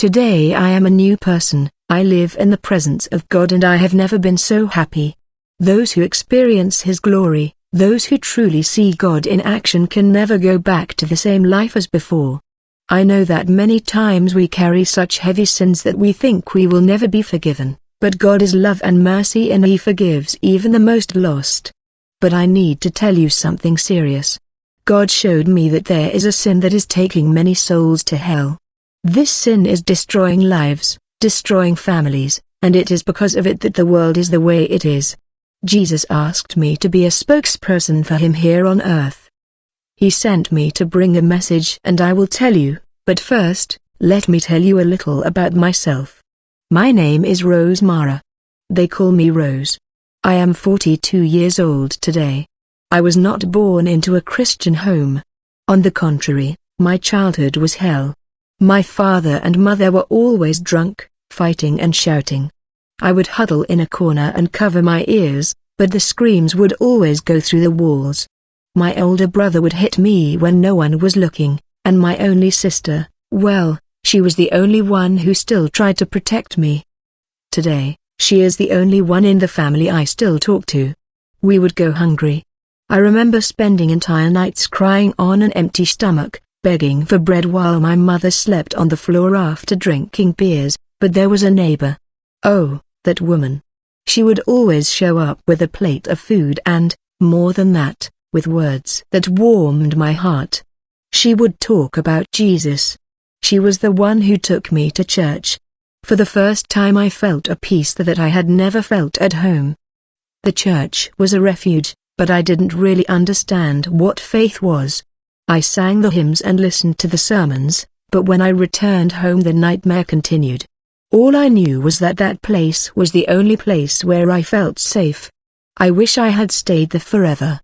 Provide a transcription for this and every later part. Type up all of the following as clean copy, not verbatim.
Today I am a new person. I live in the presence of God and I have never been so happy. Those who experience His glory, those who truly see God in action can never go back to the same life as before. I know that many times we carry such heavy sins that we think we will never be forgiven, but God is love and mercy and He forgives even the most lost. But I need to tell you something serious. God showed me that there is a sin that is taking many souls to hell. This sin is destroying lives, destroying families, and it is because of it that the world is the way it is. Jesus asked me to be a spokesperson for Him here on earth. He sent me to bring a message and I will tell you, but first, let me tell you a little about myself. My name is Rose Mara. They call me Rose. I am 42 years old today. I was not born into a Christian home. On the contrary, my childhood was hell. My father and mother were always drunk, fighting and shouting. I would huddle in a corner and cover my ears, but the screams would always go through the walls. My older brother would hit me when no one was looking, and my only sister, well, she was the only one who still tried to protect me. Today, she is the only one in the family I still talk to. We would go hungry. I remember spending entire nights crying on an empty stomach, begging for bread while my mother slept on the floor after drinking beers, but there was a neighbor. Oh, that woman. She would always show up with a plate of food and, more than that, with words that warmed my heart. She would talk about Jesus. She was the one who took me to church. For the first time I felt a peace that I had never felt at home. The church was a refuge, but I didn't really understand what faith was. I sang the hymns and listened to the sermons, but when I returned home the nightmare continued. All I knew was that that place was the only place where I felt safe. I wish I had stayed there forever.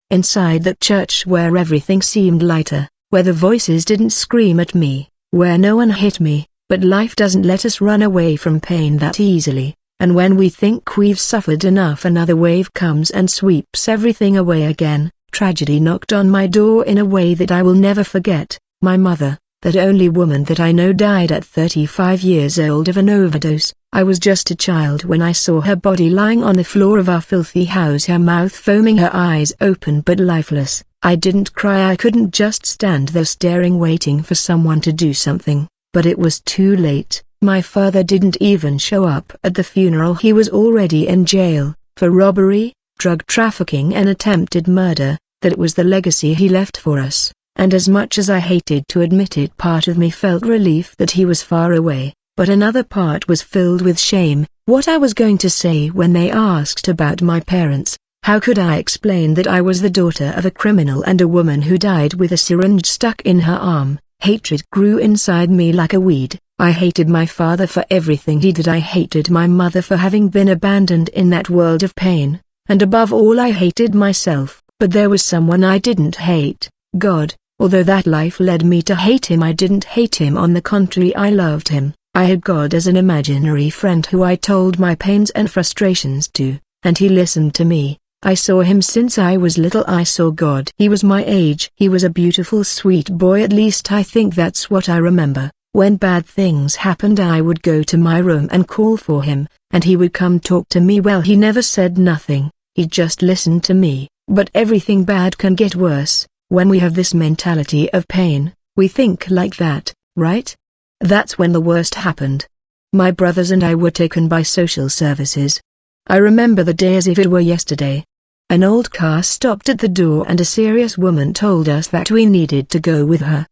Inside that church where everything seemed lighter, where the voices didn't scream at me, where no one hit me, but life doesn't let us run away from pain that easily, and when we think we've suffered enough another wave comes and sweeps everything away again. Tragedy knocked on my door in a way that I will never forget. My mother, that only woman that I know, died at 35 years old of an overdose. I was just a child when I saw her body lying on the floor of our filthy house, her mouth foaming, her eyes open but lifeless. I didn't cry, I couldn't just stand there staring waiting for someone to do something, but it was too late. My father didn't even show up at the funeral. He was already in jail, for robbery, drug trafficking and attempted murder. That was the legacy he left for us, and as much as I hated to admit it, part of me felt relief that he was far away, but another part was filled with shame. What I was going to say when they asked about my parents, how could I explain that I was the daughter of a criminal and a woman who died with a syringe stuck in her arm? Hatred grew inside me like a weed. I hated my father for everything he did. I hated my mother for having been abandoned in that world of pain, and above all I hated myself. But there was someone I didn't hate, God. Although that life led me to hate Him, I didn't hate Him. On the contrary, I loved Him. I had God as an imaginary friend who I told my pains and frustrations to, and He listened to me. I saw Him since I was little. I saw God. He was my age. He was a beautiful, sweet boy. At least I think that's what I remember. When bad things happened, I would go to my room and call for Him, and He would come talk to me. Well, He never said nothing. He just listened to me. But everything bad can get worse. When we have this mentality of pain, we think like that, right? That's when the worst happened. My brothers and I were taken by social services. I remember the day as if it were yesterday. An old car stopped at the door and a serious woman told us that we needed to go with her.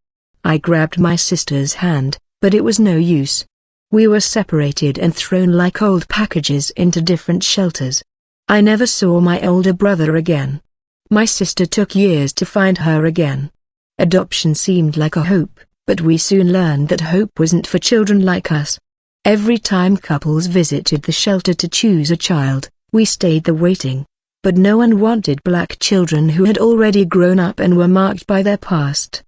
I grabbed my sister's hand, but it was no use. We were separated and thrown like old packages into different shelters. I never saw my older brother again. My sister took years to find her again. Adoption seemed like a hope, but we soon learned that hope wasn't for children like us. Every time couples visited the shelter to choose a child, we stayed there waiting. But no one wanted black children who had already grown up and were marked by their past.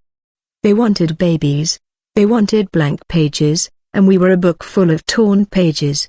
They wanted babies. They wanted blank pages, and we were a book full of torn pages.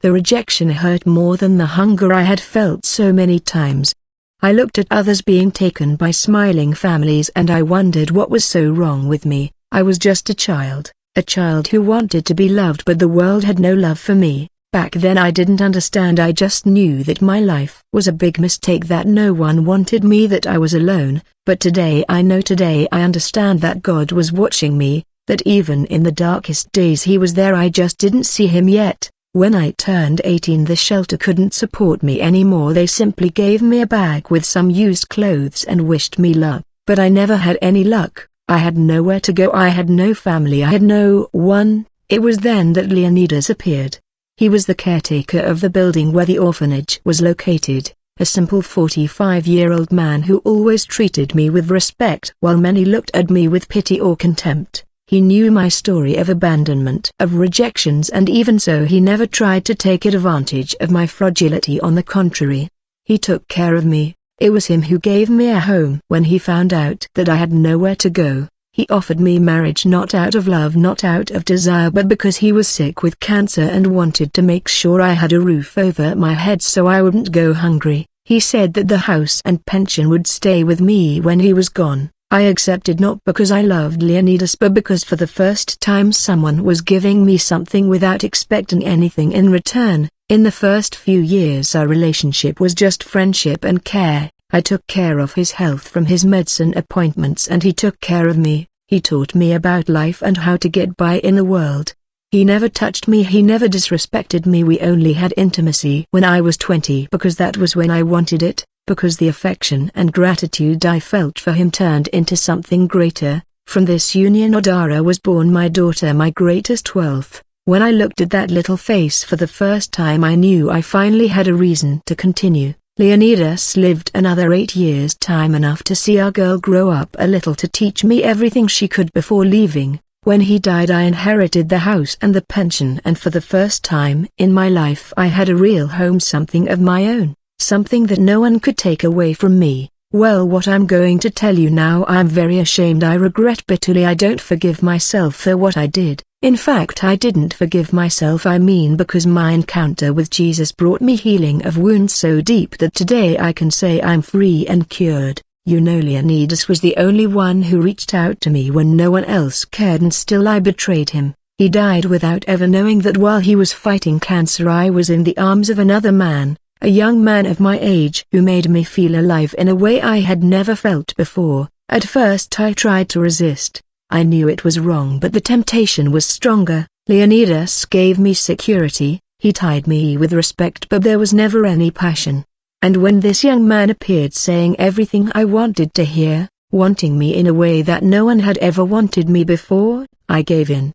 The rejection hurt more than the hunger I had felt so many times. I looked at others being taken by smiling families and I wondered what was so wrong with me. I was just a child, A child who wanted to be loved, but the world had no love for me. Back then I didn't understand, I just knew that my life was a big mistake, that no one wanted me, that I was alone. But today I know, today I understand that God was watching me, that even in the darkest days He was there, I just didn't see Him yet. When I turned 18, the shelter couldn't support me anymore. They simply gave me a bag with some used clothes and wished me luck. But I never had any luck. I had nowhere to go, I had no family, I had no one. It was then that Leonidas appeared. He was the caretaker of the building where the orphanage was located, a simple 45-year-old man who always treated me with respect while many looked at me with pity or contempt. He knew my story of abandonment, of rejections, and even so he never tried to take advantage of my fragility. On the contrary, he took care of me. It was him who gave me a home when he found out that I had nowhere to go. He offered me marriage not out of love, not out of desire, but because he was sick with cancer and wanted to make sure I had a roof over my head so I wouldn't go hungry. He said that the house and pension would stay with me when he was gone. I accepted, not because I loved Leonidas, but because for the first time someone was giving me something without expecting anything in return. In the first few years our relationship was just friendship and care. I took care of his health from his medicine appointments, and he took care of me. He taught me about life and how to get by in the world. He never touched me, he never disrespected me. We only had intimacy when I was 20 because that was when I wanted it, because the affection and gratitude I felt for him turned into something greater. From this union Odara was born my daughter, my greatest wealth. When I looked at that little face for the first time, I knew I finally had a reason to continue. Leonidas lived another 8 years, time enough to see our girl grow up a little, to teach me everything she could before leaving. When he died I inherited the house and the pension, and for the first time in my life I had a real home, something of my own, something that no one could take away from me. Well, what I'm going to tell you now, I'm very ashamed, I regret bitterly, I don't forgive myself for what I did. In fact, I didn't forgive myself, I mean, because my encounter with Jesus brought me healing of wounds so deep that today I can say I'm free and cured. You know, Leonidas was the only one who reached out to me when no one else cared, and still I betrayed him. He died without ever knowing that while he was fighting cancer I was in the arms of another man, a young man of my age who made me feel alive in a way I had never felt before. At first I tried to resist. I knew it was wrong, but the temptation was stronger. Leonidas gave me security, he tied me with respect, but there was never any passion. And when this young man appeared saying everything I wanted to hear, wanting me in a way that no one had ever wanted me before, I gave in.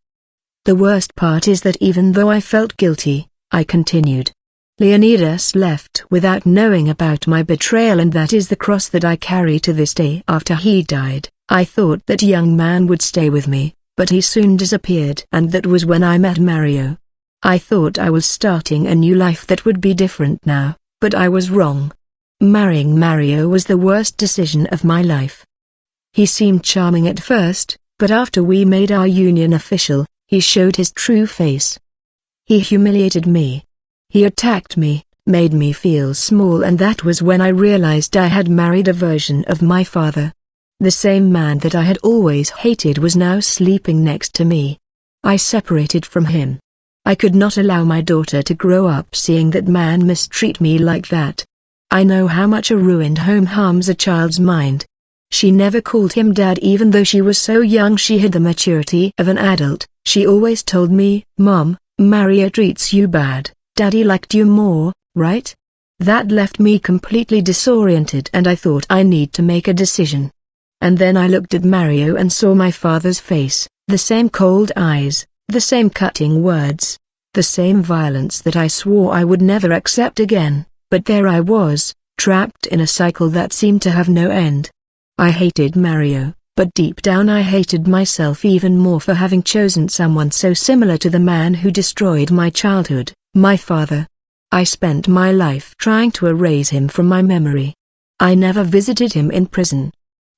The worst part is that even though I felt guilty, I continued. Leonidas left without knowing about my betrayal, and that is the cross that I carry to this day. After he died, I thought that young man would stay with me, but he soon disappeared, and that was when I met Mario. I thought I was starting a new life that would be different now, but I was wrong. Marrying Mario was the worst decision of my life. He seemed charming at first, but after we made our union official, he showed his true face. He humiliated me. He attacked me, made me feel small, and that was when I realized I had married a version of my father. The same man that I had always hated was now sleeping next to me. I separated from him. I could not allow my daughter to grow up seeing that man mistreat me like that. I know how much a ruined home harms a child's mind. She never called him dad even though she was so young. She had the maturity of an adult. She always told me, "Mom, Mario treats you bad. Daddy liked you more, right?" That left me completely disoriented, and I thought I need to make a decision. And then I looked at Mario and saw my father's face, the same cold eyes, the same cutting words, the same violence that I swore I would never accept again. But there I was, trapped in a cycle that seemed to have no end. I hated Mario, but deep down I hated myself even more for having chosen someone so similar to the man who destroyed my childhood, my father. I spent my life trying to erase him from my memory. I never visited him in prison.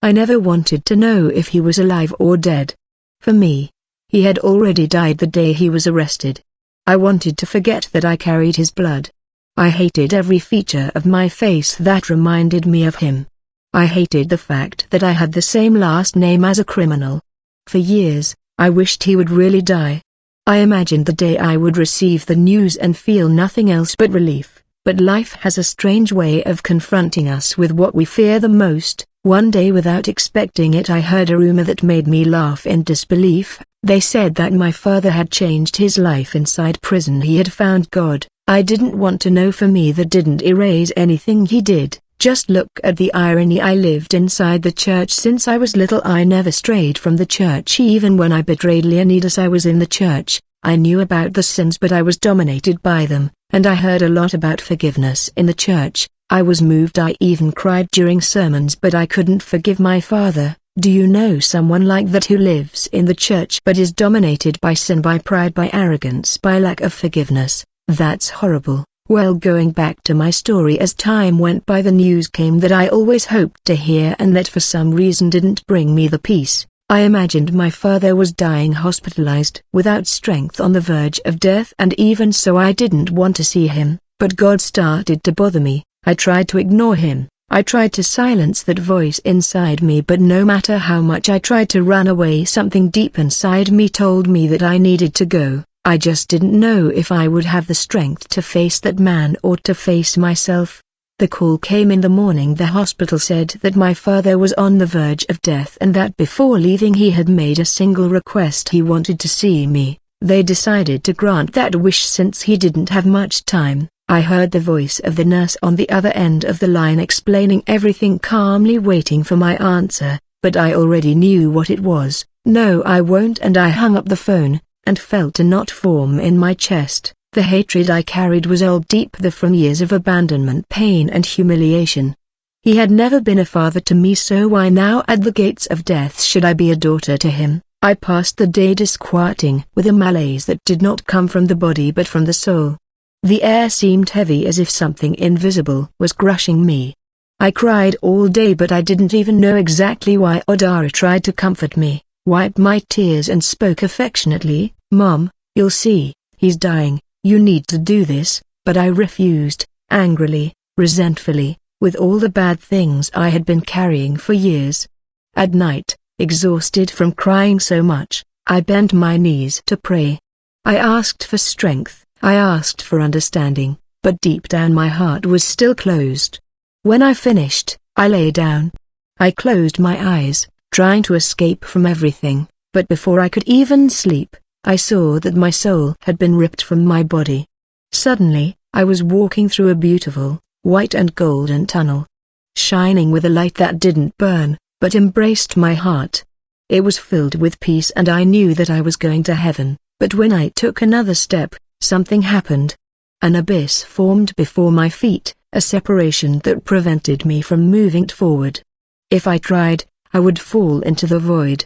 I never wanted to know if he was alive or dead. For me, he had already died the day he was arrested. I wanted to forget that I carried his blood. I hated every feature of my face that reminded me of him. I hated the fact that I had the same last name as a criminal. For years, I wished he would really die. I imagined the day I would receive the news and feel nothing else but relief. But life has a strange way of confronting us with what we fear the most. One day, without expecting it, I heard a rumor that made me laugh in disbelief. They said that my father had changed his life inside prison. He had found God. I didn't want to know. For me, that didn't erase anything he did. Just look at the irony. I lived inside the church since I was little. I never strayed from the church. Even when I betrayed Leonidas, I was in the church. I knew about the sins, but I was dominated by them, and I heard a lot about forgiveness in the church. I was moved. I even cried during sermons, but I couldn't forgive my father. Do you know someone like that who lives in the church but is dominated by sin, by pride, by arrogance, by lack of forgiveness? That's horrible. Well, going back to my story, as time went by, the news came that I always hoped to hear and that for some reason didn't bring me the peace. I imagined my father was dying, hospitalized, without strength, on the verge of death, and even so I didn't want to see him. But God started to bother me. I tried to ignore him. I tried to silence that voice inside me, but no matter how much I tried to run away, something deep inside me told me that I needed to go. I just didn't know if I would have the strength to face that man or to face myself. The call came in the morning. The hospital said that my father was on the verge of death and that before leaving he had made a single request: he wanted to see me. They decided to grant that wish since he didn't have much time. I heard the voice of the nurse on the other end of the line explaining everything calmly, waiting for my answer, but I already knew what it was. "No, I won't," and I hung up the phone, and felt a knot form in my chest. The hatred I carried was old, deep, from years of abandonment, pain and humiliation. He had never been a father to me, so why now, at the gates of death, should I be a daughter to him? I passed the day disquieting, with a malaise that did not come from the body but from the soul. The air seemed heavy, as if something invisible was crushing me. I cried all day, but I didn't even know exactly why. Odara tried to comfort me, wiped my tears and spoke affectionately. "Mom, you'll see, he's dying, you need to do this," but I refused, angrily, resentfully, with all the bad things I had been carrying for years. At night, exhausted from crying so much, I bent my knees to pray. I asked for strength. I asked for understanding, but deep down my heart was still closed. When I finished, I lay down. I closed my eyes, trying to escape from everything, but before I could even sleep, I saw that my soul had been ripped from my body. Suddenly, I was walking through a beautiful, white and golden tunnel, shining with a light that didn't burn, but embraced my heart. It was filled with peace, and I knew that I was going to heaven. But when I took another step, something happened. An abyss formed before my feet, a separation that prevented me from moving forward. If I tried, I would fall into the void.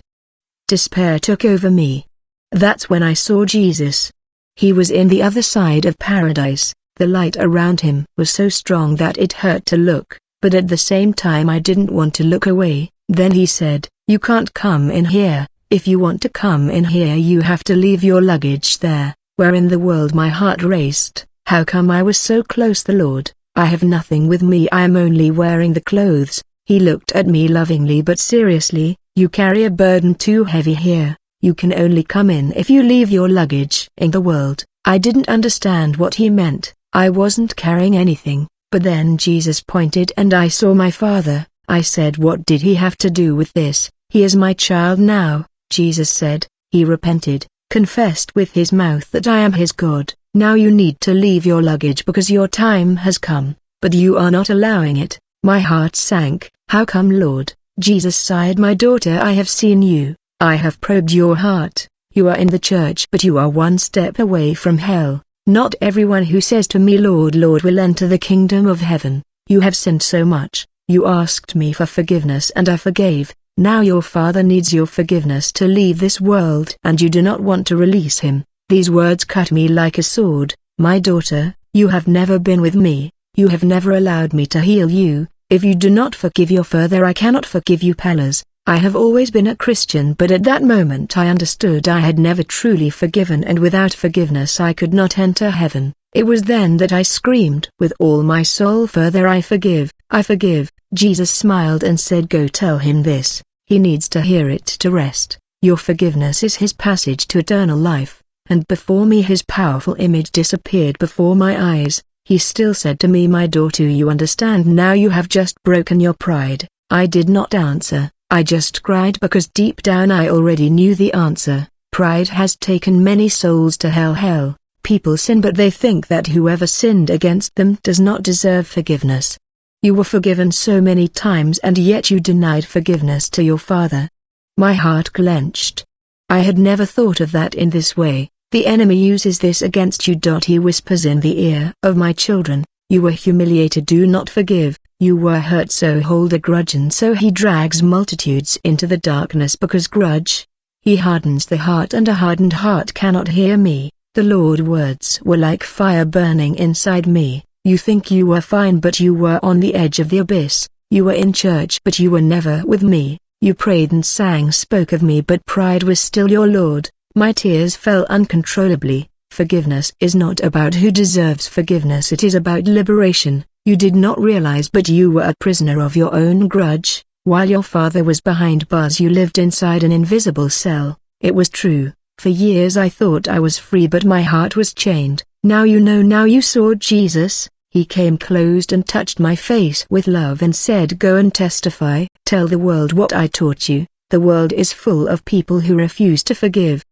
Despair took over me. That's when I saw Jesus. He was in the other side of paradise. The light around him was so strong that it hurt to look, but at the same time I didn't want to look away. Then he said, "You can't come in here. If you want to come in here, you have to leave your luggage there." Where in the world? My heart raced. How come I was so close? The Lord, I have nothing with me. I am only wearing the clothes. He looked at me lovingly but seriously. "You carry a burden too heavy here. You can only come in if you leave your luggage in the world." I didn't understand what he meant. I wasn't carrying anything, but then Jesus pointed and I saw my father. I said, "What did he have to do with this? He is my child now." Jesus said, "He repented, confessed with his mouth that I am his God. Now you need to leave your luggage because your time has come, but you are not allowing it." My heart sank. "How come, Lord?" Jesus sighed, "My daughter, I have seen you. I have probed your heart. You are in the church, but you are one step away from hell. Not everyone who says to me, 'Lord, Lord,' will enter the kingdom of heaven. You have sinned so much. You asked me for forgiveness and I forgave. Now your father needs your forgiveness to leave this world and you do not want to release him." These words cut me like a sword. "My daughter, you have never been with me. You have never allowed me to heal you. If you do not forgive your father, I cannot forgive you." Pillars. I have always been a Christian, but at that moment I understood I had never truly forgiven, and without forgiveness I could not enter heaven. It was then that I screamed with all my soul, "Father, I forgive, I forgive." Jesus smiled and said, "Go tell him this. He needs to hear it to rest." Your forgiveness is his passage to eternal life. And before me his powerful image disappeared before my eyes. He still said to me, my daughter, you understand now, you have just broken your pride. I did not answer, I just cried because deep down I already knew the answer. Pride has taken many souls to hell. People sin, but they think that whoever sinned against them does not deserve forgiveness. You were forgiven so many times and yet you denied forgiveness to your father. My heart clenched. I had never thought of that in this way. The enemy uses this against you. He whispers in the ear of my children, you were humiliated, do not forgive, you were hurt, so hold a grudge, and so he drags multitudes into the darkness because grudge. He hardens the heart, and a hardened heart cannot hear me. The Lord's words were like fire burning inside me. You think you were fine, but you were on the edge of the abyss. You were in church, but you were never with me. You prayed and sang, spoke of me, but pride was still your Lord. My tears fell uncontrollably. Forgiveness is not about who deserves forgiveness, it is about liberation. You did not realize, but you were a prisoner of your own grudge. While your father was behind bars, you lived inside an invisible cell. It was true. For years I thought I was free, but my heart was chained. Now you know, now you saw Jesus. He came close and touched my face with love and said, go and testify, tell the world what I taught you. The world is full of people who refuse to forgive.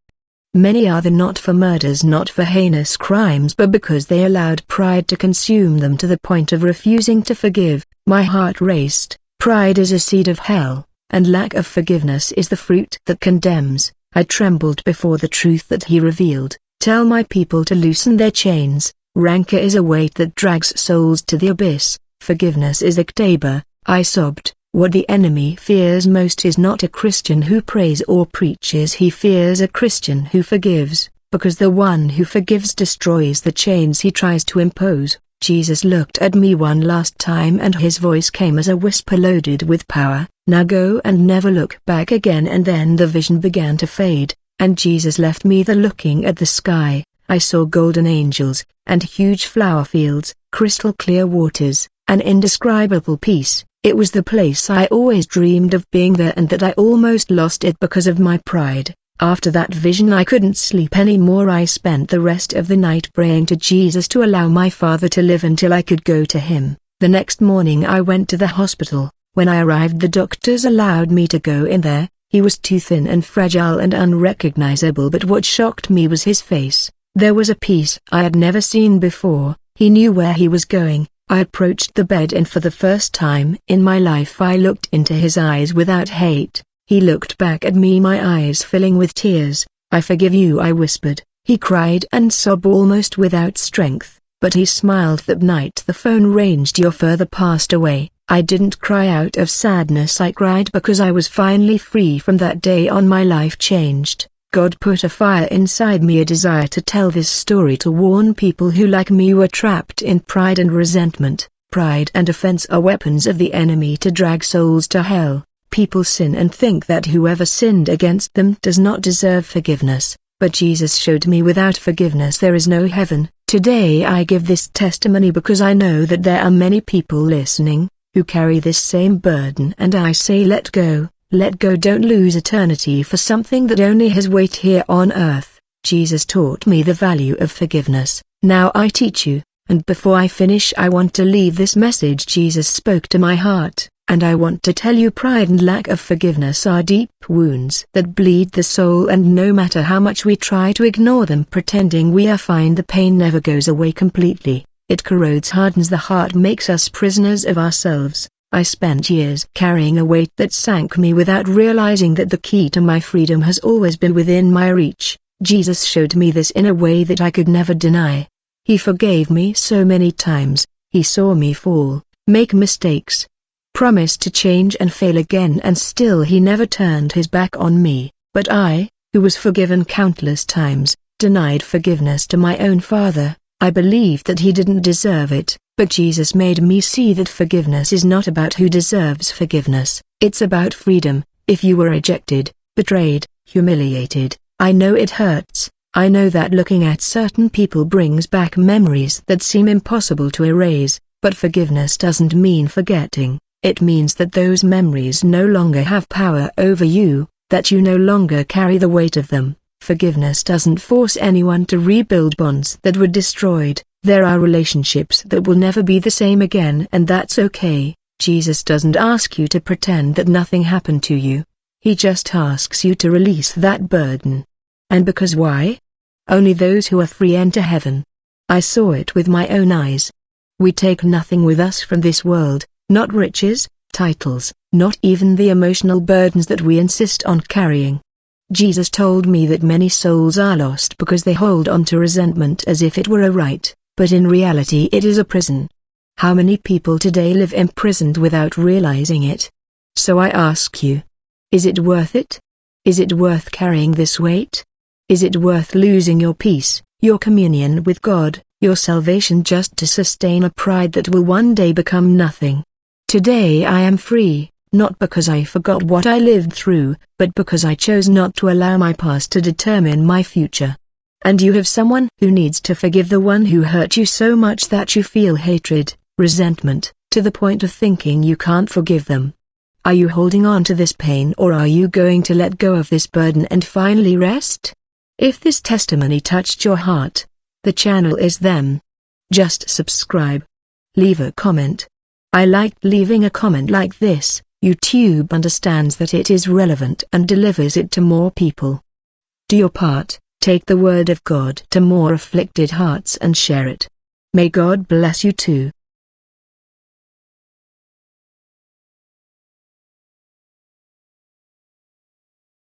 Many are not for murders, not for heinous crimes, but because they allowed pride to consume them to the point of refusing to forgive. My heart raced. Pride is a seed of hell, and lack of forgiveness is the fruit that condemns. I trembled before the truth that he revealed. Tell my people to loosen their chains. Rancor is a weight that drags souls to the abyss. Forgiveness is Ictabor. I sobbed. What the enemy fears most is not a Christian who prays or preaches. He fears a Christian who forgives, because the one who forgives destroys the chains he tries to impose. Jesus looked at me one last time and his voice came as a whisper loaded with power. Now go and never look back again. And then the vision began to fade, and Jesus left me there looking at the sky. I saw golden angels, and huge flower fields, crystal clear waters, an indescribable peace. It was the place I always dreamed of being there, and that I almost lost it because of my pride. After that vision I couldn't sleep anymore. I spent the rest of the night praying to Jesus to allow my father to live until I could go to him. The next morning I went to the hospital. When I arrived, the doctors allowed me to go in there. He was too thin and fragile and unrecognizable, but what shocked me was his face. There was a peace I had never seen before. He knew where he was going. I approached the bed, and for the first time in my life I looked into his eyes without hate. He looked back at me, my eyes filling with tears. I forgive you, I whispered. He cried and sobbed almost without strength, but he smiled. That night the phone ranged. Your father passed away. I didn't cry out of sadness, I cried because I was finally free. From that day on my life changed. God put a fire inside me, a desire to tell this story, to warn people who like me were trapped in pride and resentment. Pride and offense are weapons of the enemy to drag souls to hell. People sin and think that whoever sinned against them does not deserve forgiveness, but Jesus showed me without forgiveness there is no heaven. Today I give this testimony because I know that there are many people listening who carry this same burden, and I say let go. Let go. Don't lose eternity for something that only has weight here on earth. Jesus taught me the value of forgiveness. Now I teach you, and before I finish I want to leave this message Jesus spoke to my heart, and I want to tell you pride and lack of forgiveness are deep wounds that bleed the soul, and no matter how much we try to ignore them pretending we are fine, the pain never goes away completely. It corrodes, hardens the heart, makes us prisoners of ourselves. I spent years carrying a weight that sank me without realizing that the key to my freedom has always been within my reach. Jesus showed me this in a way that I could never deny. He forgave me so many times. He saw me fall, make mistakes, promise to change and fail again, and still he never turned his back on me. But I, who was forgiven countless times, denied forgiveness to my own father. I believed that he didn't deserve it, but Jesus made me see that forgiveness is not about who deserves forgiveness, it's about freedom. If you were rejected, betrayed, humiliated, I know it hurts. I know that looking at certain people brings back memories that seem impossible to erase, but forgiveness doesn't mean forgetting. It means that those memories no longer have power over you. that you no longer carry the weight of them. Forgiveness doesn't force anyone to rebuild bonds that were destroyed. There are relationships that will never be the same again, and that's okay. Jesus doesn't ask you to pretend that nothing happened to you. He just asks you to release that burden. And because why? Only those who are free enter heaven. I saw it with my own eyes. We take nothing with us from this world, not riches, titles, not even the emotional burdens that we insist on carrying. Jesus told me that many souls are lost because they hold on to resentment as if it were a right, but in reality it is a prison. How many people today live imprisoned without realizing it? So I ask you, is it worth it? Is it worth carrying this weight? Is it worth losing your peace, your communion with God, your salvation just to sustain a pride that will one day become nothing? Today I am free, not because I forgot what I lived through, but because I chose not to allow my past to determine my future. And you have someone who needs to forgive the one who hurt you so much that you feel hatred, resentment, to the point of thinking you can't forgive them. Are you holding on to this pain, or are you going to let go of this burden and finally rest? If this testimony touched your heart, the channel is them. Just subscribe. Leave a comment. I liked leaving a comment like this. YouTube understands that it is relevant and delivers it to more people. Do your part, take the word of God to more afflicted hearts and share it. May God bless you too.